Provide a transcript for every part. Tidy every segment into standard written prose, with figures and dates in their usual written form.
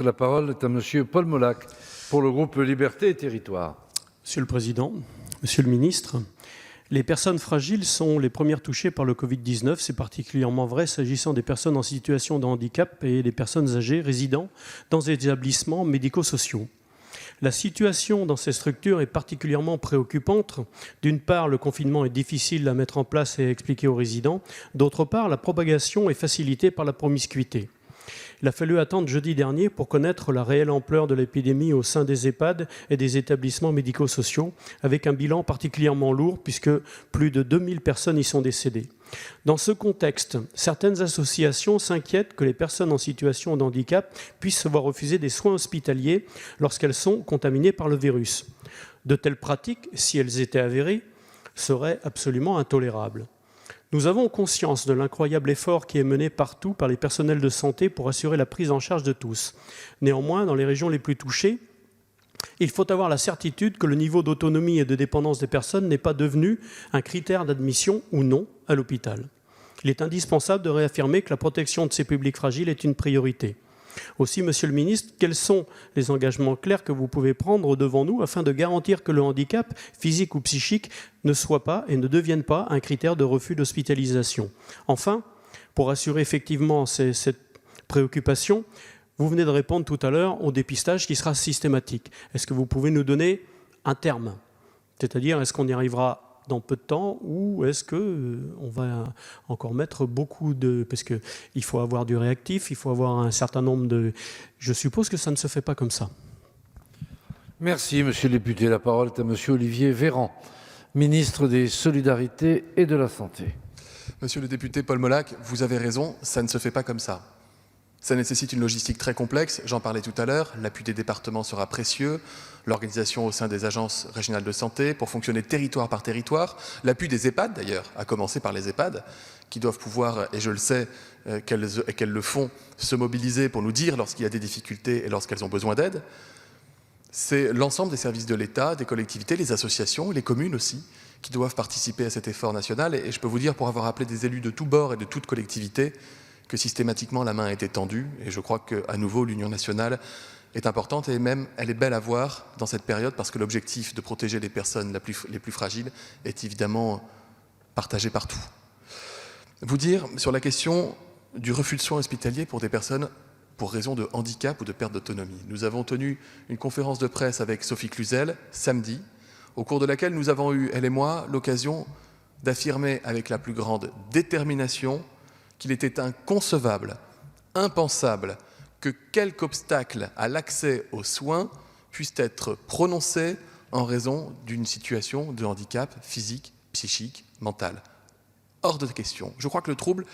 La parole est à Monsieur Paul Molac pour le groupe Liberté et Territoires. Monsieur le Président, Monsieur le Ministre, les personnes fragiles sont les premières touchées par le Covid-19. C'est particulièrement vrai s'agissant des personnes en situation de handicap et des personnes âgées résidant dans des établissements médico-sociaux. La situation dans ces structures est particulièrement préoccupante. D'une part, le confinement est difficile à mettre en place et à expliquer aux résidents. D'autre part, la propagation est facilitée par la promiscuité. Il a fallu attendre jeudi dernier pour connaître la réelle ampleur de l'épidémie au sein des EHPAD et des établissements médico-sociaux, avec un bilan particulièrement lourd puisque plus de 2000 personnes y sont décédées. Dans ce contexte, certaines associations s'inquiètent que les personnes en situation de handicap puissent se voir refuser des soins hospitaliers lorsqu'elles sont contaminées par le virus. De telles pratiques, si elles étaient avérées, seraient absolument intolérables. Nous avons conscience de l'incroyable effort qui est mené partout par les personnels de santé pour assurer la prise en charge de tous. Néanmoins, dans les régions les plus touchées, il faut avoir la certitude que le niveau d'autonomie et de dépendance des personnes n'est pas devenu un critère d'admission ou non à l'hôpital. Il est indispensable de réaffirmer que la protection de ces publics fragiles est une priorité. Aussi, Monsieur le Ministre, quels sont les engagements clairs que vous pouvez prendre devant nous afin de garantir que le handicap, physique ou psychique, ne soit pas et ne devienne pas un critère de refus d'hospitalisation? Enfin, pour assurer effectivement cette préoccupation, vous venez de répondre tout à l'heure au dépistage qui sera systématique. Est-ce que vous pouvez nous donner un terme? C'est-à-dire, est-ce qu'on y arrivera dans peu de temps ou est-ce qu'on va encore mettre beaucoup de... Parce qu'il faut avoir du réactif, il faut avoir un certain nombre de... Je suppose que ça ne se fait pas comme ça. Merci, Monsieur le député. La parole est à Monsieur Olivier Véran, ministre des Solidarités et de la Santé. Monsieur le député Paul Molac, vous avez raison, ça ne se fait pas comme ça. Ça nécessite une logistique très complexe, j'en parlais tout à l'heure, l'appui des départements sera précieux, l'organisation au sein des agences régionales de santé pour fonctionner territoire par territoire, l'appui des EHPAD d'ailleurs, à commencer par les EHPAD, qui doivent pouvoir, et je le sais qu'elles le font, se mobiliser pour nous dire lorsqu'il y a des difficultés et lorsqu'elles ont besoin d'aide. C'est l'ensemble des services de l'État, des collectivités, les associations, les communes aussi, qui doivent participer à cet effort national. Et je peux vous dire, pour avoir appelé des élus de tous bords et de toutes collectivités, que systématiquement la main a été tendue et je crois qu'à nouveau l'union nationale est importante et même elle est belle à voir dans cette période parce que l'objectif de protéger les personnes les plus fragiles est évidemment partagé partout. Vous dire sur la question du refus de soins hospitaliers pour des personnes pour raison de handicap ou de perte d'autonomie. Nous avons tenu une conférence de presse avec Sophie Cluzel samedi, au cours de laquelle nous avons eu, elle et moi, l'occasion d'affirmer avec la plus grande détermination qu'il était inconcevable, impensable, que quelque obstacle à l'accès aux soins puisse être prononcé en raison d'une situation de handicap physique, psychique, mental. Hors de question. Je crois que le trouble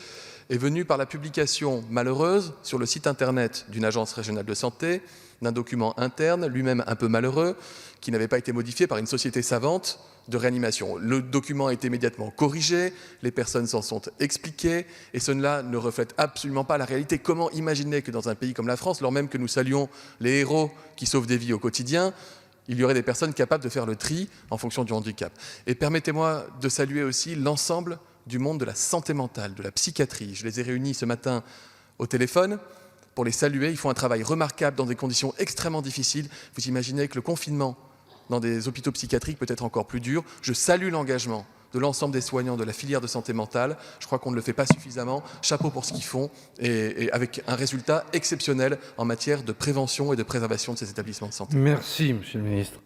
est venu par la publication malheureuse sur le site internet d'une agence régionale de santé d'un document interne, lui-même un peu malheureux, qui n'avait pas été modifié par une société savante de réanimation. Le document a été immédiatement corrigé, les personnes s'en sont expliquées, et cela ne reflète absolument pas la réalité. Comment imaginer que dans un pays comme la France, lors même que nous saluons les héros qui sauvent des vies au quotidien, il y aurait des personnes capables de faire le tri en fonction du handicap. Et permettez-moi de saluer aussi l'ensemble du monde de la santé mentale, de la psychiatrie. Je les ai réunis ce matin au téléphone pour les saluer. Ils font un travail remarquable dans des conditions extrêmement difficiles. Vous imaginez que le confinement dans des hôpitaux psychiatriques peut être encore plus dur. Je salue l'engagement de l'ensemble des soignants de la filière de santé mentale. Je crois qu'on ne le fait pas suffisamment. Chapeau pour ce qu'ils font et avec un résultat exceptionnel en matière de prévention et de préservation de ces établissements de santé. Merci, Monsieur le Ministre.